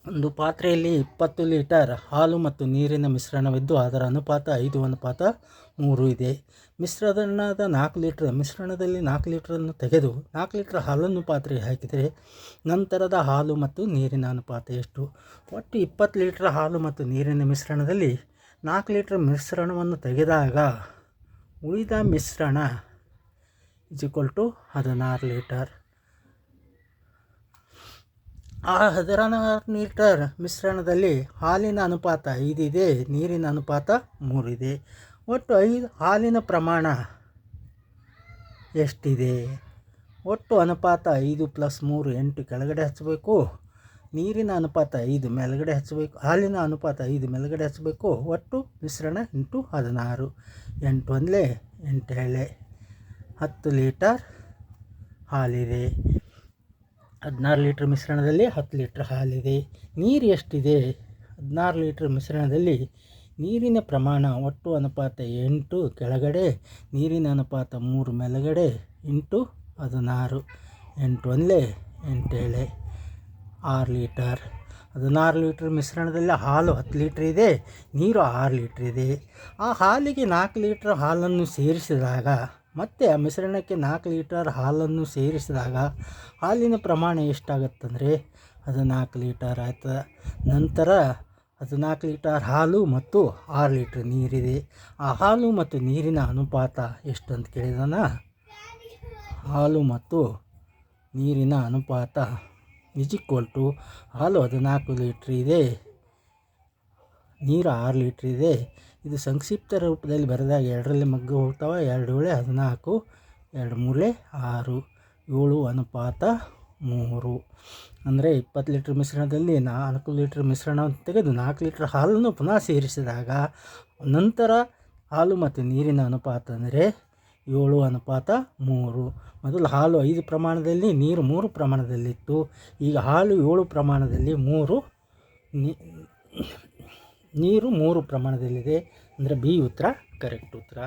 ಒಂದು ಪಾತ್ರೆಯಲ್ಲಿ 20 ಲೀಟರ್ ಹಾಲು ಮತ್ತು ನೀರಿನ ಮಿಶ್ರಣವಿದ್ದು ಅದರ ಅನುಪಾತ 5:3 ಇದೆ. ಮಿಶ್ರಣದ 4 ಲೀಟರ್ ಮಿಶ್ರಣದಲ್ಲಿ 4 ಲೀಟರನ್ನು ತೆಗೆದು 4 ಲೀಟರ್ ಹಾಲನ್ನು ಪಾತ್ರೆಗೆ ಹಾಕಿದರೆ ನಂತರದ ಹಾಲು ಮತ್ತು ನೀರಿನ ಅನುಪಾತ ಎಷ್ಟು? ಒಟ್ಟು 20 ಲೀಟರ್ ಹಾಲು ಮತ್ತು ನೀರಿನ ಮಿಶ್ರಣದಲ್ಲಿ 4 ಲೀಟರ್ ಮಿಶ್ರಣವನ್ನು ತೆಗೆದಾಗ ಉಳಿದ ಮಿಶ್ರಣ = 16 ಲೀಟರ್. ಆ 16 ಲೀಟರ್ ಮಿಶ್ರಣದಲ್ಲಿ ಹಾಲಿನ ಅನುಪಾತ 5 ಇದೆ, ನೀರಿನ ಅನುಪಾತ 3 ಇದೆ. ಒಟ್ಟು ಹಾಲಿನ ಪ್ರಮಾಣ ಎಷ್ಟಿದೆ? ಒಟ್ಟು ಅನುಪಾತ 5 + 3 8 ಕೆಳಗಡೆ ಹಚ್ಚಬೇಕು. ನೀರಿನ ಅನುಪಾತ 5 ಮೇಲ್ಗಡೆ ಹಚ್ಚಬೇಕು. ಹಾಲಿನ ಅನುಪಾತ 5 ಮೇಲ್ಗಡೆ ಹಚ್ಚಬೇಕು. ಒಟ್ಟು ಮಿಶ್ರಣ × 16 8 1 8 2 10 ಲೀಟರ್ ಹಾಲಿದೆ. 16 ಲೀಟರ್ ಮಿಶ್ರಣದಲ್ಲಿ 10 ಲೀಟರ್ ಹಾಲಿದೆ. ನೀರು ಎಷ್ಟಿದೆ? 16 ಲೀಟರ್ ಮಿಶ್ರಣದಲ್ಲಿ ನೀರಿನ ಪ್ರಮಾಣ ಒಟ್ಟು ಅನುಪಾತ 8 ಕೆಳಗಡೆ, ನೀರಿನ ಅನುಪಾತ 3 ಮೇಲ್ಗಡೆ × 16 8 1 8 2 6 ಲೀಟರ್. 16 ಲೀಟರ್ ಮಿಶ್ರಣದಲ್ಲಿ ಹಾಲು 10 ಲೀಟರ್ ಇದೆ, ನೀರು 6 ಲೀಟರ್ ಇದೆ. ಆ ಹಾಲಿಗೆ 4 ಲೀಟರ್ ಹಾಲನ್ನು ಸೇರಿಸಿದಾಗ ಮತ್ತು ಆ ಮಿಶ್ರಣಕ್ಕೆ 4 ಲೀಟರ್ ಹಾಲನ್ನು ಸೇರಿಸಿದಾಗ ಹಾಲಿನ ಪ್ರಮಾಣ ಎಷ್ಟಾಗುತ್ತಂದರೆ 14 ಲೀಟರ್ ಆಯ್ತದೆ. ನಂತರ 14 ಲೀಟರ್ ಹಾಲು ಮತ್ತು 6 ಲೀಟರ್ ನೀರಿದೆ. ಆ ಹಾಲು ಮತ್ತು ನೀರಿನ ಅನುಪಾತ ಎಷ್ಟು ಅಂತ ಕೇಳಿದಾನ. ಹಾಲು ಮತ್ತು ನೀರಿನ ಅನುಪಾತ = ಹಾಲು 14 ಲೀಟ್ರ್ ಇದೆ, ನೀರು 6 ಲೀಟ್ರ್ ಇದೆ. ಇದು ಸಂಕ್ಷಿಪ್ತ ರೂಪದಲ್ಲಿ ಬರೆದಾಗ 2ರಲ್ಲಿ ಮಗ್ಗು ಹೋಗ್ತಾವೆ. 2 × 7 14, 2 3 6, 7:3. ಅಂದರೆ 20 ಲೀಟ್ರ್ ಮಿಶ್ರಣದಲ್ಲಿ 4 ಲೀಟ್ರ್ ಮಿಶ್ರಣವನ್ನು ತೆಗೆದು 4 ಲೀಟ್ರ್ ಹಾಲನ್ನು ಪುನಃ ಸೇರಿಸಿದಾಗ ನಂತರ ಹಾಲು ಮತ್ತು ನೀರಿನ ಅನುಪಾತ ಅಂದರೆ 7:3. ಮೊದಲು ಹಾಲು 5 ಪ್ರಮಾಣದಲ್ಲಿ, ನೀರು 3 ಪ್ರಮಾಣದಲ್ಲಿತ್ತು. ಈಗ ಹಾಲು 7 ಪ್ರಮಾಣದಲ್ಲಿ, ನೀರು 3 ಪ್ರಮಾಣದಲ್ಲಿದೆ. ಅಂದರೆ ಬಿ ಉತ್ತರ ಕರೆಕ್ಟ್ ಉತ್ತರ.